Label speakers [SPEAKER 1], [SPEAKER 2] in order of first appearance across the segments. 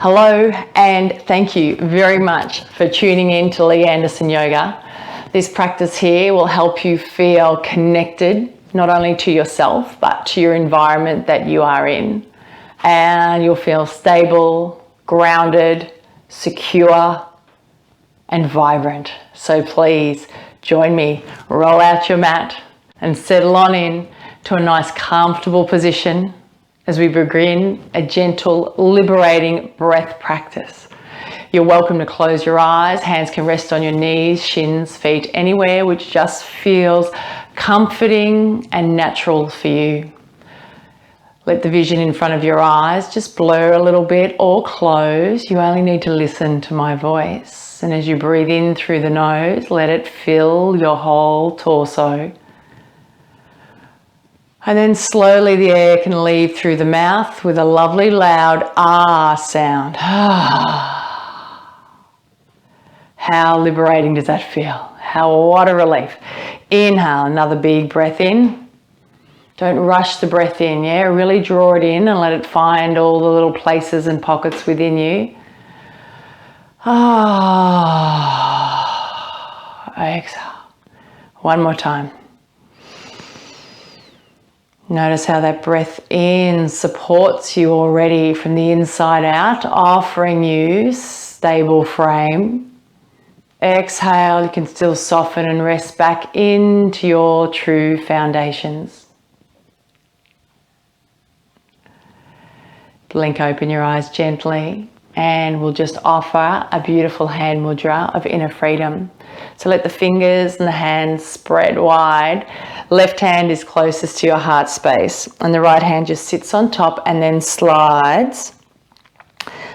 [SPEAKER 1] Hello, and thank you very much for tuning in to Lee Anderson Yoga. This practice here will help you feel connected not only to yourself but to your environment that you are in, and you'll feel stable, grounded, secure and vibrant. So please join me, roll out your mat and settle on in to a nice comfortable position as we begin a gentle, liberating breath practice. You're welcome to close your eyes. Hands can rest on your knees, shins, feet, anywhere which just feels comforting and natural for you. Let the vision in front of your eyes just blur a little bit or close. You only need to listen to my voice. And as you breathe in through the nose, let it fill your whole torso. And then slowly the air can leave through the mouth with a lovely loud ah sound. How liberating does that feel? What a relief. Inhale, another big breath in. Don't rush the breath in, yeah? Really draw it in and let it find all the little places and pockets within you. Exhale. One more time. Notice how that breath in supports you already from the inside out, offering you stable frame. Exhale, you can still soften and rest back into your true foundations. Blink open your eyes gently and we'll just offer a beautiful hand mudra of inner freedom. So let the fingers and the hands spread wide. Left hand is closest to your heart space and the right hand just sits on top and then slides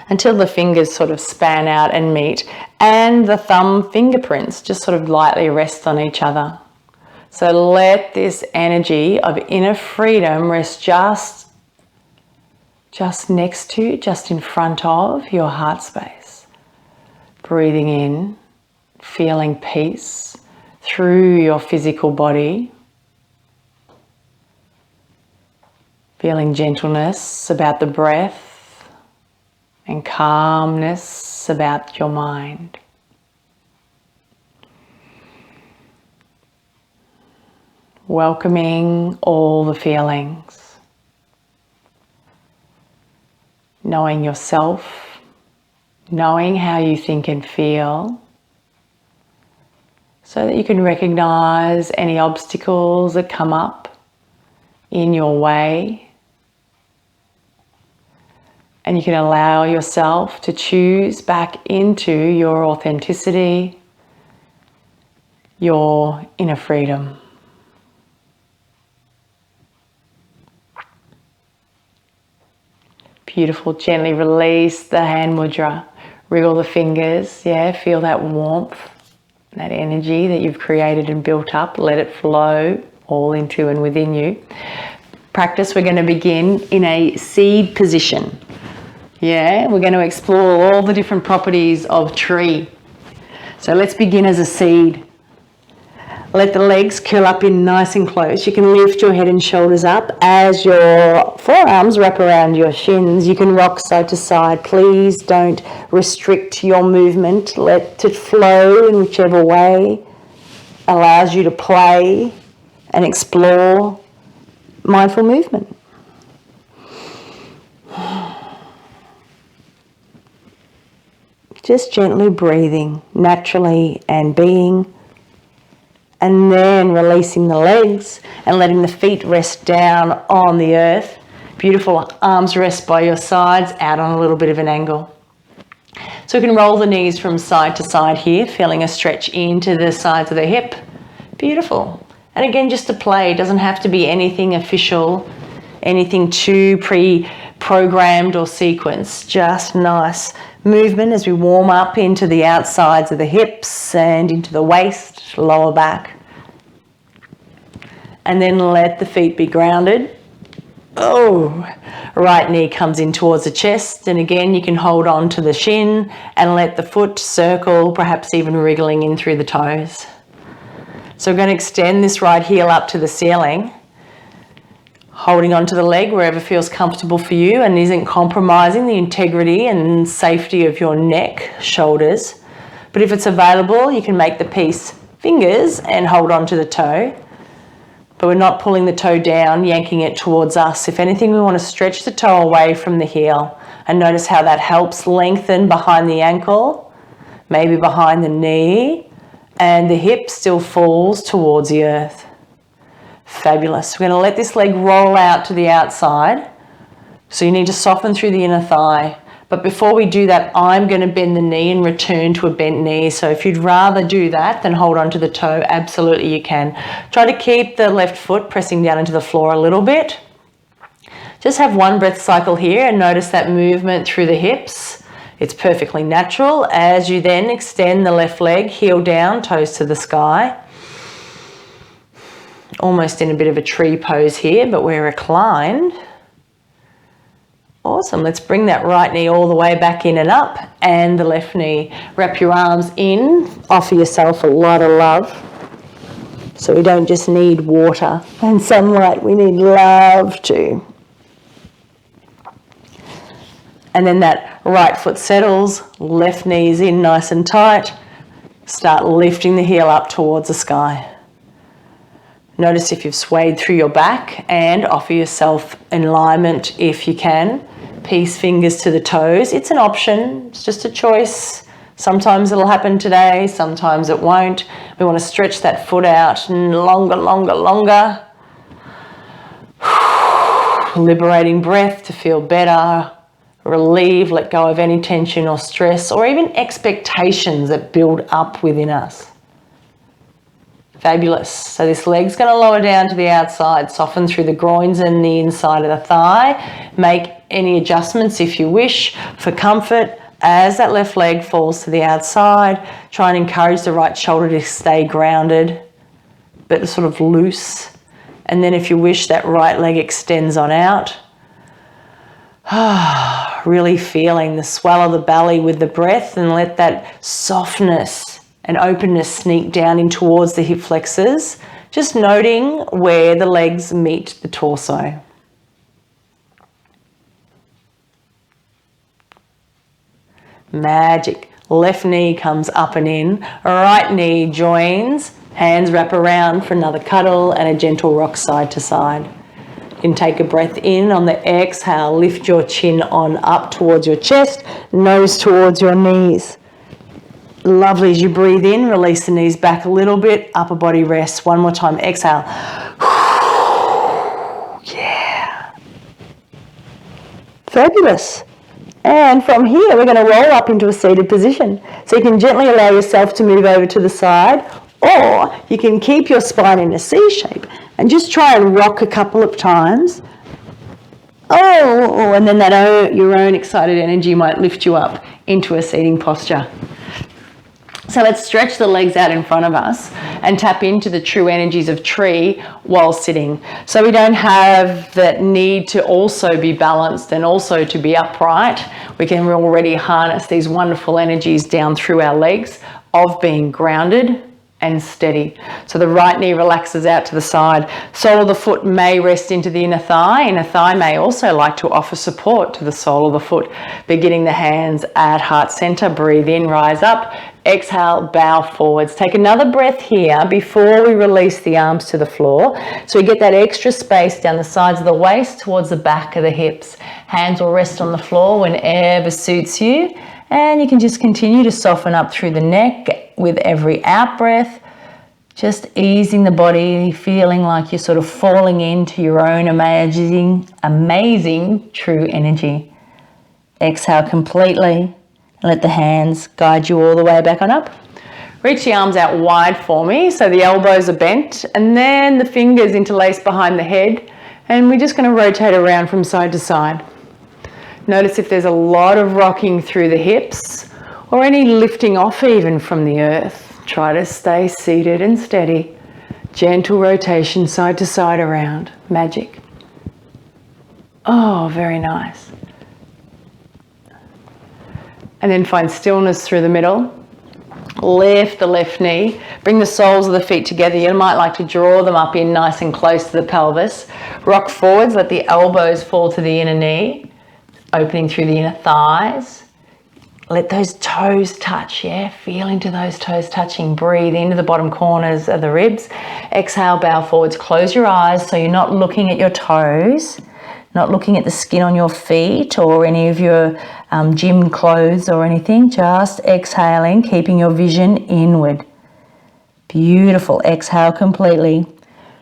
[SPEAKER 1] until the fingers sort of span out and meet and the thumb fingerprints just sort of lightly rest on each other. So let this energy of inner freedom rest just next to, just in front of your heart space. Breathing in, feeling peace through your physical body. Feeling gentleness about the breath and calmness about your mind. Welcoming all the feelings. Knowing yourself, knowing how you think and feel, so that you can recognize any obstacles that come up in your way. And you can allow yourself to choose back into your authenticity, your inner freedom. Beautiful. Gently release the hand mudra. Wriggle the fingers. Yeah, feel that warmth, that energy that you've created and built up. Let it flow all into and within you. Practice, we're going to begin in a seed position. Yeah, we're going to explore all the different properties of tree. So let's begin as a seed. Let the legs curl up in nice and close. You can lift your head and shoulders up as your forearms wrap around your shins. You can rock side to side. Please don't restrict your movement. Let it flow in whichever way allows you to play and explore mindful movement. Just gently breathing naturally and being. And then releasing the legs and letting the feet rest down on the earth. Beautiful. Arms rest by your sides, out on a little bit of an angle. So you can roll the knees from side to side here, feeling a stretch into the sides of the hip. Beautiful. And again, just to play. It doesn't have to be anything official, anything too pre-programmed or sequenced. Just nice movement as we warm up into the outsides of the hips and into the waist, lower back. And then let the feet be grounded. Right knee comes in towards the chest, and again you can hold on to the shin and let the foot circle, perhaps even wriggling in through the toes. So we're going to extend this right heel up to the ceiling. Holding onto the leg wherever feels comfortable for you and isn't compromising the integrity and safety of your neck, shoulders. But if it's available, you can make the piece fingers and hold onto the toe. But we're not pulling the toe down, yanking it towards us. If anything, we want to stretch the toe away from the heel and notice how that helps lengthen behind the ankle, maybe behind the knee, and the hip still falls towards the earth. Fabulous. We're going to let this leg roll out to the outside. So you need to soften through the inner thigh. But before we do that, I'm going to bend the knee and return to a bent knee. So if you'd rather do that than hold on to the toe, absolutely you can. Try to keep the left foot pressing down into the floor a little bit. Just have one breath cycle here and notice that movement through the hips. It's perfectly natural as you then extend the left leg, heel down, toes to the sky. Almost in a bit of a tree pose here, but we're reclined. Awesome. Let's bring that right knee all the way back in and up, and the left knee. Wrap your arms in. Offer yourself a lot of love. So we don't just need water and sunlight, we need love too. And then that right foot settles, left knee's in nice and tight. Start lifting the heel up towards the sky. Notice if you've swayed through your back and offer yourself alignment if you can. Peace fingers to the toes. It's an option. It's just a choice. Sometimes it'll happen today. Sometimes it won't. We want to stretch that foot out and longer, longer, longer. Liberating breath to feel better. Relieve, let go of any tension or stress or even expectations that build up within us. Fabulous. So this leg's going to lower down to the outside, soften through the groins and the inside of the thigh. Make any adjustments if you wish for comfort as that left leg falls to the outside. Try and encourage the right shoulder to stay grounded, but sort of loose. And then if you wish, that right leg extends on out. Really feeling the swell of the belly with the breath, and let that softness and openness sneak down in towards the hip flexors, just noting where the legs meet the torso. Magic. Left knee comes up and in, right knee joins, hands wrap around for another cuddle and a gentle rock side to side. You can take a breath in. On the exhale, lift your chin on up towards your chest, nose towards your knees. Lovely. As you breathe in, release the knees back a little bit, upper body rests. One more time, exhale. Yeah. Fabulous. And from here, we're going to roll up into a seated position. So you can gently allow yourself to move over to the side, or you can keep your spine in a C shape and just try and rock a couple of times. Oh, and then that your own excited energy might lift you up into a seating posture. So let's stretch the legs out in front of us and tap into the true energies of tree while sitting. So we don't have that need to also be balanced and also to be upright. We can already harness these wonderful energies down through our legs of being grounded and steady. So the right knee relaxes out to the side. Sole of the foot may rest into the inner thigh. Inner thigh may also like to offer support to the sole of the foot. Beginning the hands at heart center. Breathe in, rise up. Exhale, bow forwards. Take another breath here before we release the arms to the floor. So we get that extra space down the sides of the waist towards the back of the hips. Hands will rest on the floor whenever suits you. And you can just continue to soften up through the neck with every out breath. Just easing the body, feeling like you're sort of falling into your own amazing true energy. Exhale completely. Let the hands guide you all the way back on up. Reach the arms out wide for me so the elbows are bent, and then the fingers interlace behind the head, and we're just going to rotate around from side to side. Notice if there's a lot of rocking through the hips or any lifting off even from the earth. Try to stay seated and steady. Gentle rotation side to side around. Magic. Oh, very nice. And then find stillness through the middle. Lift the left knee. Bring the soles of the feet together. You might like to draw them up in nice and close to the pelvis. Rock forwards. Let the elbows fall to the inner knee, opening through the inner thighs. Let those toes touch, yeah? Feel into those toes touching. Breathe into the bottom corners of the ribs. Exhale, bow forwards. Close your eyes so you're not looking at your toes, not looking at the skin on your feet or any of your gym clothes or anything. Just exhaling, keeping your vision inward. Beautiful. Exhale completely.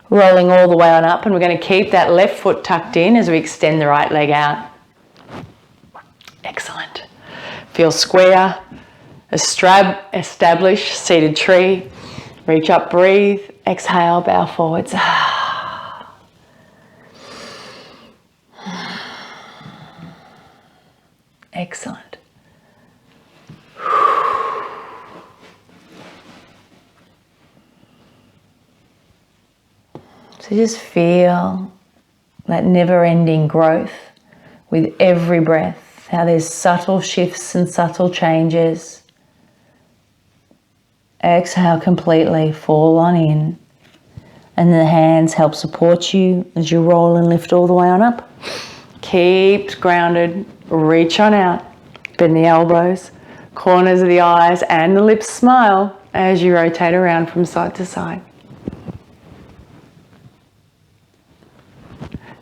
[SPEAKER 1] Rolling all the way on up, and we're going to keep that left foot tucked in as we extend the right leg out. Excellent. Feel square, establish, seated tree. Reach up, breathe. Exhale, bow forwards. Excellent. So just feel that never-ending growth with every breath, how there's subtle shifts and subtle changes. Exhale completely, fall on in. And the hands help support you as you roll and lift all the way on up. Keep grounded, reach on out, bend the elbows, corners of the eyes and the lips smile as you rotate around from side to side.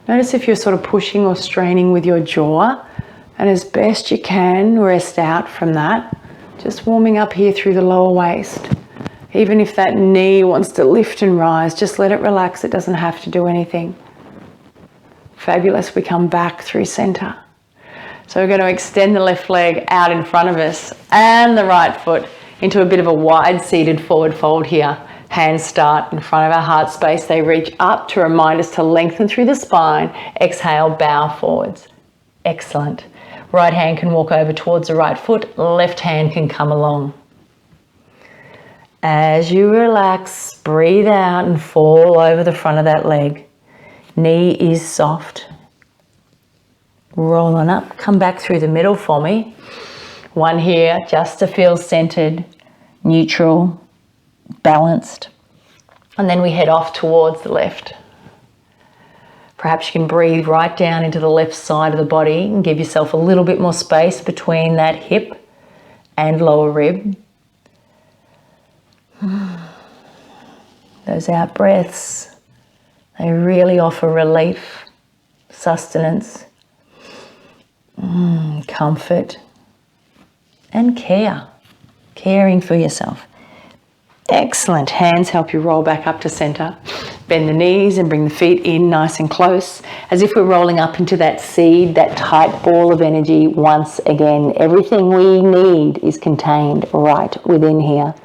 [SPEAKER 1] Notice if you're sort of pushing or straining with your jaw, and as best you can, rest out from that. Just warming up here through the lower waist. Even if that knee wants to lift and rise, just let it relax. It doesn't have to do anything. Fabulous. We come back through center. So we're going to extend the left leg out in front of us and the right foot into a bit of a wide seated forward fold here. Hands start in front of our heart space. They reach up to remind us to lengthen through the spine. Exhale, bow forwards. Excellent. Right hand can walk over towards the right foot. Left hand can come along. As you relax, breathe out and fall over the front of that leg. Knee is soft. Roll on up. Come back through the middle for me. One here just to feel centered, neutral, balanced. And then we head off towards the left. Perhaps you can breathe right down into the left side of the body and give yourself a little bit more space between that hip and lower rib. Those out breaths, they really offer relief, sustenance, comfort, and care. Caring for yourself. Excellent. Hands help you roll back up to center. Bend the knees and bring the feet in nice and close, as if we're rolling up into that seed, that tight ball of energy once again. Everything we need is contained right within here.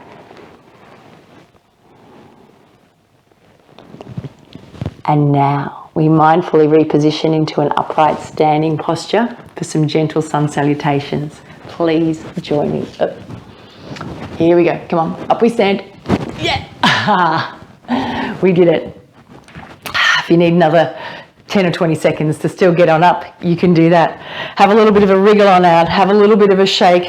[SPEAKER 1] And now we mindfully reposition into an upright standing posture for some gentle sun salutations. Please join me. Up. Here we go. Come on. Up we stand. Yeah. We did it. If you need another 10 or 20 seconds to still get on up, you can do that. Have a little bit of a wriggle on out. Have a little bit of a shake.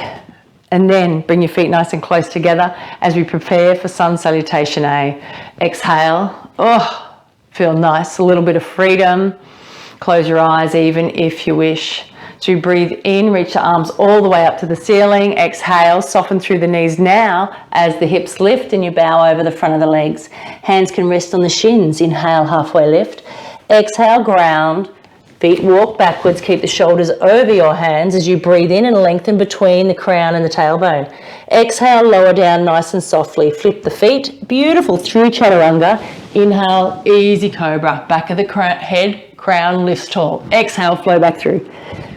[SPEAKER 1] And then bring your feet nice and close together as we prepare for sun salutation A. Exhale. Oh, feel nice. A little bit of freedom. Close your eyes even if you wish. So you breathe in, reach the arms all the way up to the ceiling. Exhale, soften through the knees now as the hips lift and you bow over the front of the legs. Hands can rest on the shins. Inhale, halfway lift. Exhale, ground. Feet walk backwards. Keep the shoulders over your hands as you breathe in and lengthen between the crown and the tailbone. Exhale, lower down nice and softly. Flip the feet. Beautiful. Through Chaturanga. Inhale, easy cobra. Back of the head, crown lifts tall. Exhale, flow back through.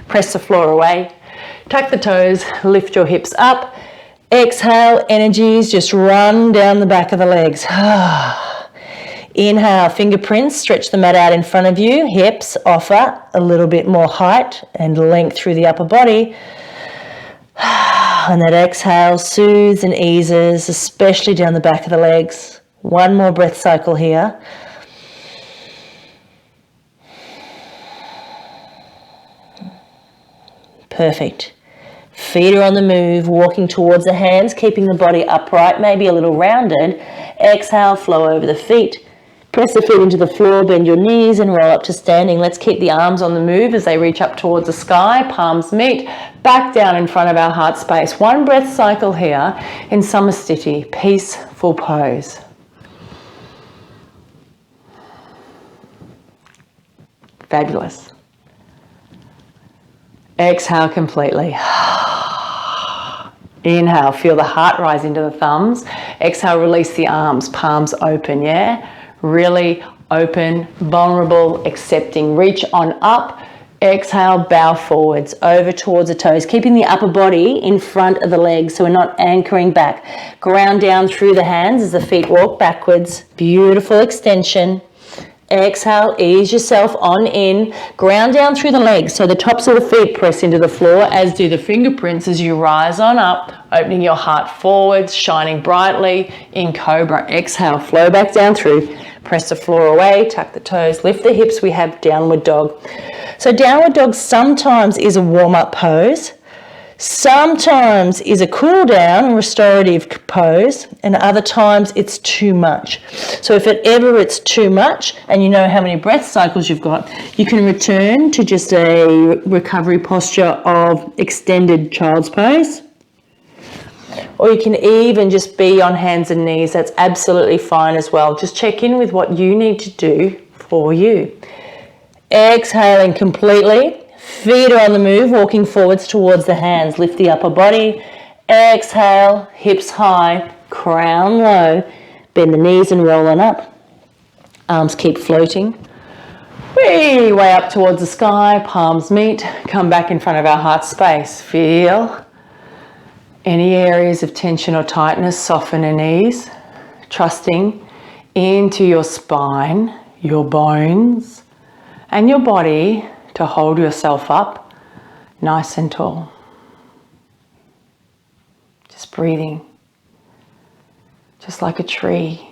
[SPEAKER 1] Press the floor away. Tuck the toes, lift your hips up. Exhale, energies just run down the back of the legs. Inhale, fingerprints, stretch the mat out in front of you. Hips offer a little bit more height and length through the upper body. And that exhale soothes and eases, especially down the back of the legs. One more breath cycle here. Perfect.
[SPEAKER 2] Feet are on the move, walking towards the hands, keeping the body upright, maybe a little rounded. Exhale, flow over the feet. Press the feet into the floor, bend your knees and roll up to standing. Let's keep the arms on the move as they reach up towards the sky, palms meet, back down in front of our heart space. One breath cycle here in Samasthiti, peaceful pose. Fabulous. Exhale completely. Inhale, feel the heart rise into the thumbs. Exhale, release the arms, palms open, yeah? Really open, vulnerable, accepting. Reach on up. Exhale, bow forwards, over towards the toes, keeping the upper body in front of the legs so we're not anchoring back. Ground down through the hands as the feet walk backwards. Beautiful extension. Exhale, ease yourself on in. Ground down through the legs so the tops of the feet press into the floor, as do the fingerprints as you rise on up, opening your heart forwards, shining brightly in Cobra. Exhale, flow back down through. Press the floor away, tuck the toes, lift the hips. We have downward dog. So downward dog sometimes is a warm-up pose. Sometimes is a cool down restorative pose, and other times it's too much. So if it's too much and you know how many breath cycles you've got, you can return to just a recovery posture of extended child's pose. Or you can even just be on hands and knees. That's absolutely fine as well. Just check in with what you need to do for you. Exhaling completely. Feet are on the move, walking forwards towards the hands. Lift the upper body. Exhale, hips high, crown low. Bend the knees and roll on up. Arms keep floating. Way up towards the sky, palms meet. Come back in front of our heart space. Feel any areas of tension or tightness, soften and ease. Trusting into your spine, your bones, and your body to hold yourself up nice and tall. Just breathing, just like a tree.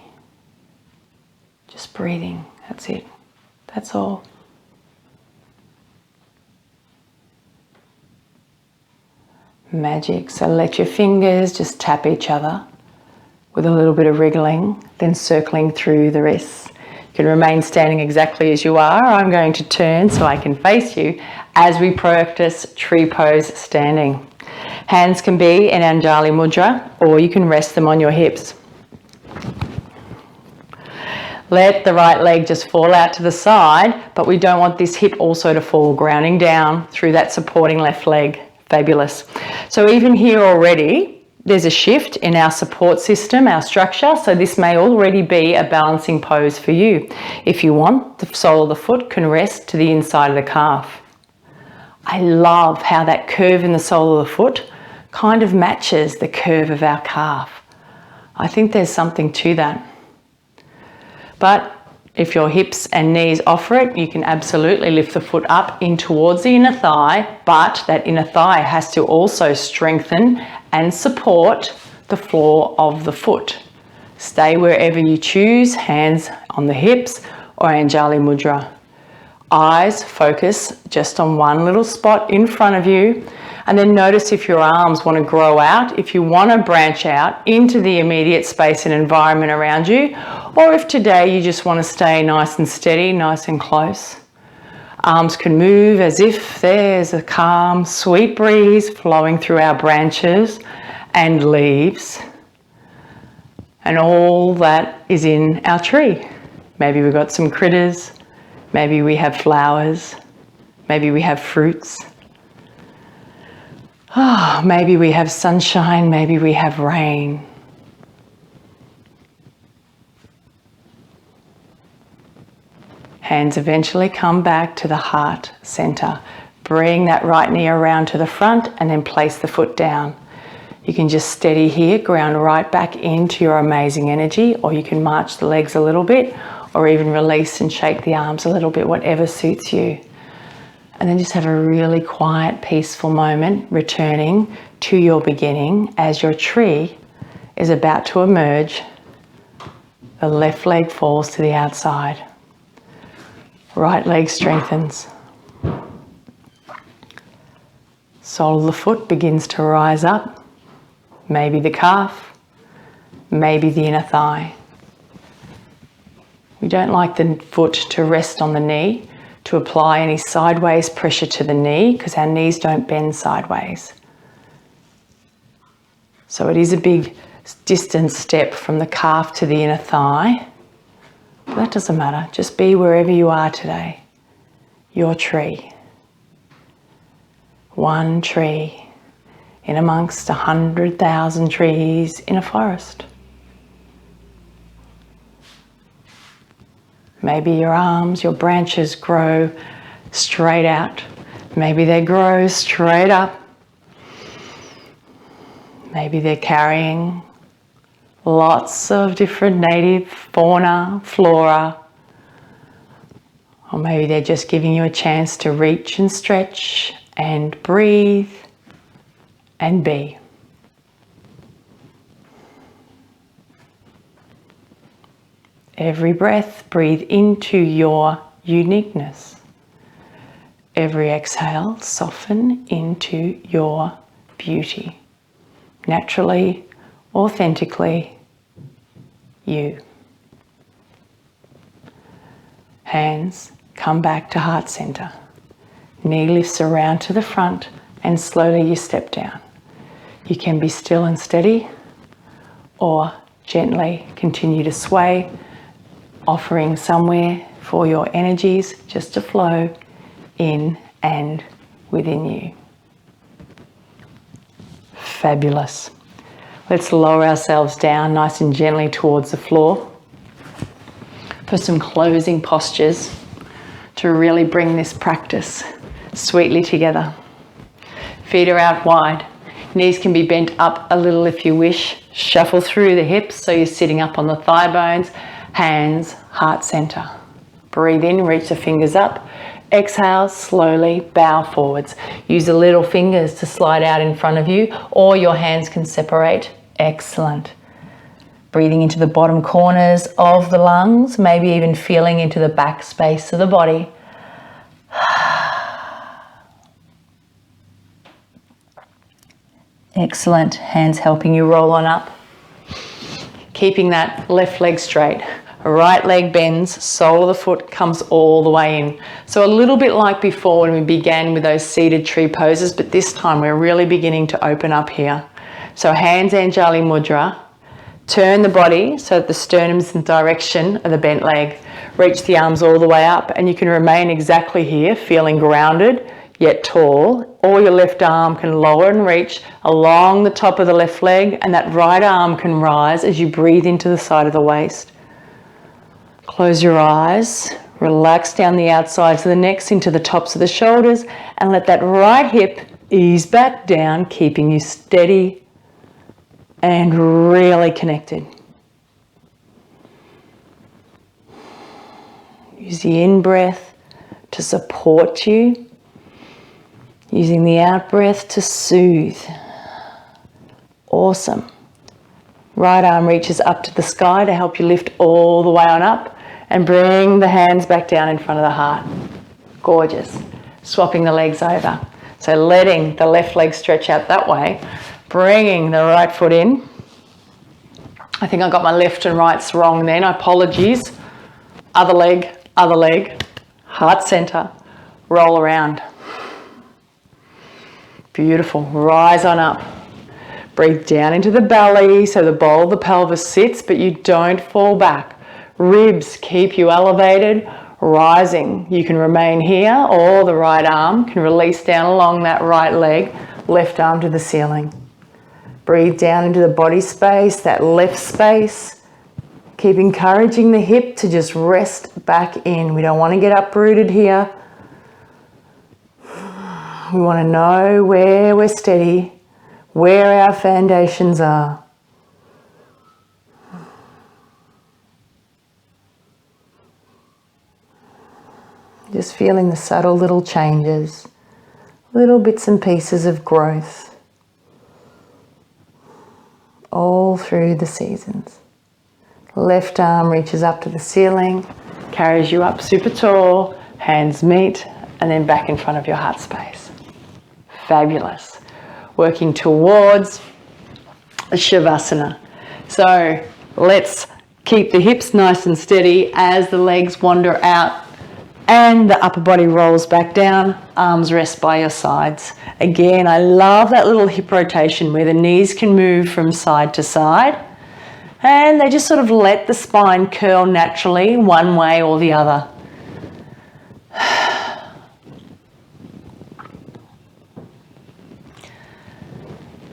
[SPEAKER 2] Just breathing, that's it, that's all. Magic, so let your fingers just tap each other with a little bit of wriggling, then circling through the wrists. You can remain standing exactly as you are. I'm going to turn so I can face you as we practice tree pose standing. Hands can be in Anjali Mudra, or you can rest them on your hips. Let the right leg just fall out to the side, but we don't want this hip also to fall, grounding down through that supporting left leg. Fabulous. So even here already, there's a shift in our support system, our structure, so this may already be a balancing pose for you. If you want, the sole of the foot can rest to the inside of the calf. I love how that curve in the sole of the foot kind of matches the curve of our calf. I think there's something to that. But if your hips and knees offer it, you can absolutely lift the foot up in towards the inner thigh, but that inner thigh has to also strengthen and support the floor of the foot. Stay wherever you choose, hands on the hips or Anjali Mudra. Eyes focus just on one little spot in front of you, and then notice if your arms want to grow out, if you want to branch out into the immediate space and environment around you, or if today you just want to stay nice and steady, nice and close. Arms can move as if there's a calm, sweet breeze flowing through our branches and leaves. And all that is in our tree. Maybe we've got some critters, maybe we have flowers, maybe we have fruits. Maybe we have sunshine, maybe we have rain. Hands eventually come back to the heart center. Bring that right knee around to the front and then place the foot down. You can just steady here, ground right back into your amazing energy, or you can march the legs a little bit, or even release and shake the arms a little bit, whatever suits you. And then just have a really quiet, peaceful moment, returning to your beginning as your tree is about to emerge. The left leg falls to the outside. Right leg strengthens. Sole of the foot begins to rise up. Maybe the calf, maybe the inner thigh. We don't like the foot to rest on the knee to apply any sideways pressure to the knee because our knees don't bend sideways. So it is a big distance step from the calf to the inner thigh. But that doesn't matter. Just be wherever you are today. Your tree. One tree in amongst 100,000 trees in a forest. Maybe your arms, your branches grow straight out. Maybe they grow straight up. Maybe they're carrying lots of different native fauna, flora. Or maybe they're just giving you a chance to reach and stretch and breathe and be. Every breath, breathe into your uniqueness. Every exhale, soften into your beauty. Naturally, authentically, you. Hands come back to heart center. Knee lifts around to the front and slowly you step down. You can be still and steady or gently continue to sway, offering somewhere for your energies just to flow in and within you. Fabulous. Let's lower ourselves down nice and gently towards the floor for some closing postures to really bring this practice sweetly together. Feet are out wide. Knees can be bent up a little if you wish. Shuffle through the hips so you're sitting up on the thigh bones. Hands, heart center. Breathe in, reach the fingers up. Exhale, slowly bow forwards. Use the little fingers to slide out in front of you, or your hands can separate. Excellent. Breathing into the bottom corners of the lungs, maybe even feeling into the back space of the body. Excellent. Hands helping you roll on up. Keeping that left leg straight. Right leg bends, sole of the foot comes all the way in. So a little bit like before when we began with those seated tree poses, but this time we're really beginning to open up here. So hands Anjali Mudra. Turn the body so that the sternum's in the direction of the bent leg. Reach the arms all the way up and you can remain exactly here, feeling grounded yet tall. Or your left arm can lower and reach along the top of the left leg, and that right arm can rise as you breathe into the side of the waist. Close your eyes, relax down the outsides of the necks into the tops of the shoulders, and let that right hip ease back down, keeping you steady and really connected. Use the in-breath to support you, using the out-breath to soothe. Awesome. Right arm reaches up to the sky to help you lift all the way on up, and bring the hands back down in front of the heart. Gorgeous. Swapping the legs over. So letting the left leg stretch out that way, bringing the right foot in. I think I got my left and rights wrong then. Apologies. Other leg, heart center, roll around. Beautiful. Rise on up. Breathe down into the belly so the bowl of the pelvis sits, but you don't fall back. Ribs keep you elevated, rising. You can remain here, or the right arm can release down along that right leg, left arm to the ceiling. Breathe down into the body space, that left space. Keep encouraging the hip to just rest back in. We don't want to get uprooted here. We want to know where we're steady, where our foundations are. Just feeling the subtle little changes, little bits and pieces of growth, all through the seasons. Left arm reaches up to the ceiling, carries you up super tall, hands meet, and then back in front of your heart space. Fabulous. Working towards Shavasana. So let's keep the hips nice and steady as the legs wander out and the upper body rolls back down, arms rest by your sides. Again, I love that little hip rotation where the knees can move from side to side and they just sort of let the spine curl naturally one way or the other.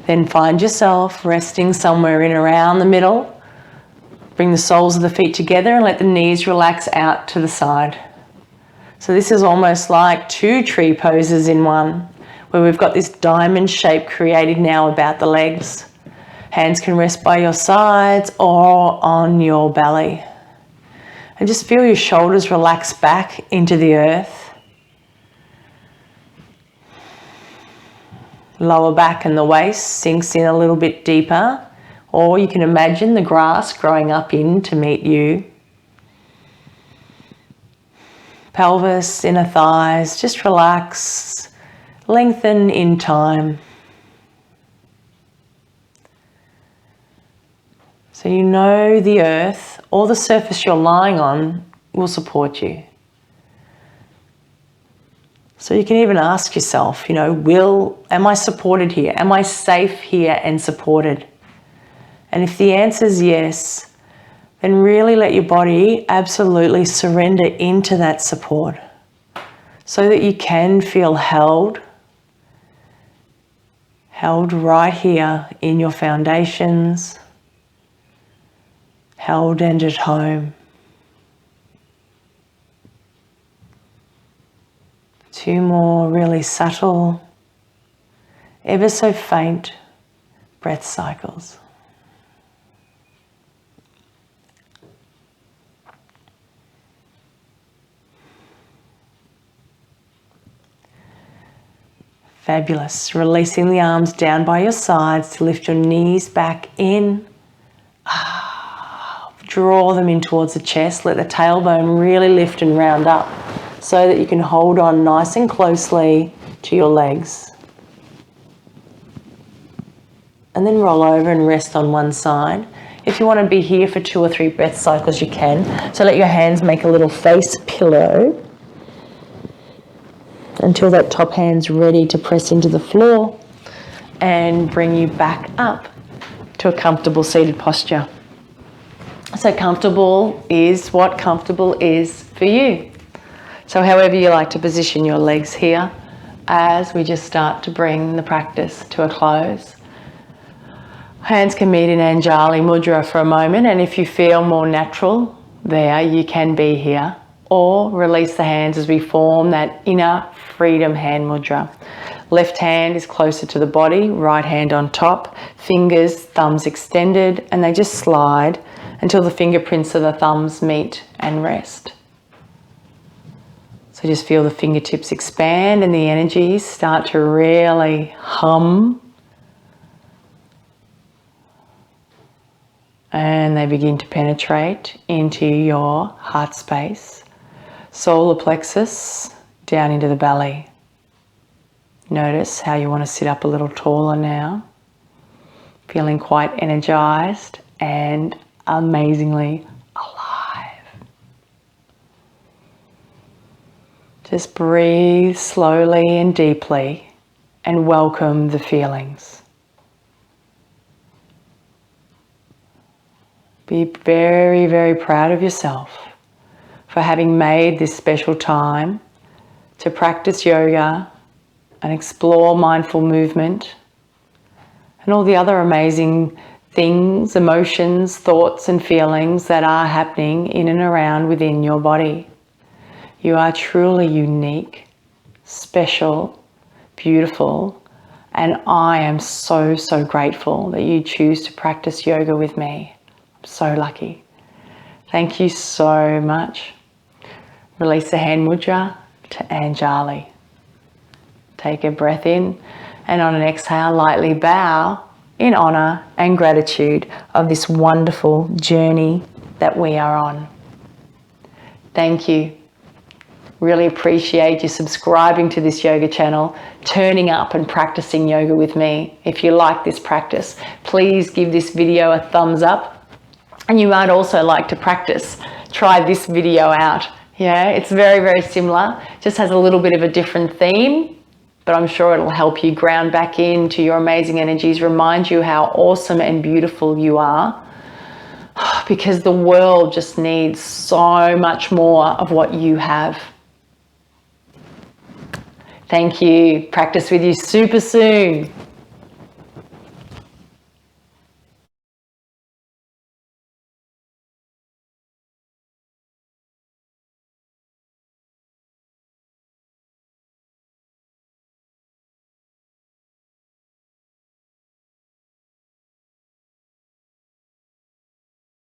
[SPEAKER 2] Then find yourself resting somewhere in around the middle. Bring the soles of the feet together and let the knees relax out to the side. So this is almost like two tree poses in one, where we've got this diamond shape created now about the legs. Hands can rest by your sides or on your belly. And just feel your shoulders relax back into the earth. Lower back and the waist sinks in a little bit deeper, or you can imagine the grass growing up in to meet you. Pelvis, inner thighs, just relax, lengthen in time. So you know the earth or the surface you're lying on will support you. So you can even ask yourself, am I supported here? Am I safe here and supported? And if the answer is yes, then really let your body absolutely surrender into that support so that you can feel held right here in your foundations, held and at home. Two more really subtle, ever so faint breath cycles. Fabulous. Releasing the arms down by your sides to lift your knees back in. Draw them in towards the chest. Let the tailbone really lift and round up so that you can hold on nice and closely to your legs. And then roll over and rest on one side. If you want to be here for 2 or 3 breath cycles, you can. So let your hands make a little face pillow until that top hand's ready to press into the floor and bring you back up to a comfortable seated posture. So comfortable is what comfortable is for you. So however you like to position your legs here as we just start to bring the practice to a close. Hands can meet in Anjali Mudra for a moment, and if you feel more natural there, you can be here. Or release the hands as we form that inner freedom hand mudra. Left hand is closer to the body, right hand on top, fingers, thumbs extended, and they just slide until the fingerprints of the thumbs meet and rest. So just feel the fingertips expand and the energies start to really hum. And they begin to penetrate into your heart space. Solar plexus down into the belly. Notice how you want to sit up a little taller now. Feeling quite energized and amazingly alive. Just breathe slowly and deeply and welcome the feelings. Be very, very proud of yourself for having made this special time to practice yoga and explore mindful movement and all the other amazing things, emotions, thoughts and feelings that are happening in and around within your body. You are truly unique, special, beautiful, and I am so, so grateful that you choose to practice yoga with me. I'm so lucky. Thank you so much. Release the hand mudra to Anjali. Take a breath in and on an exhale, lightly bow in honor and gratitude of this wonderful journey that we are on. Thank you.
[SPEAKER 1] Really appreciate you subscribing to this yoga channel, turning up and practicing yoga with me. If you like this practice, please give this video a thumbs up. And you might also like to practice. Try this video out. Yeah, it's very, very similar. Just has a little bit of a different theme, but I'm sure it'll help you ground back into your amazing energies, remind you how awesome and beautiful you are, because the world just needs so much more of what you have. Thank you. Practice with you super soon.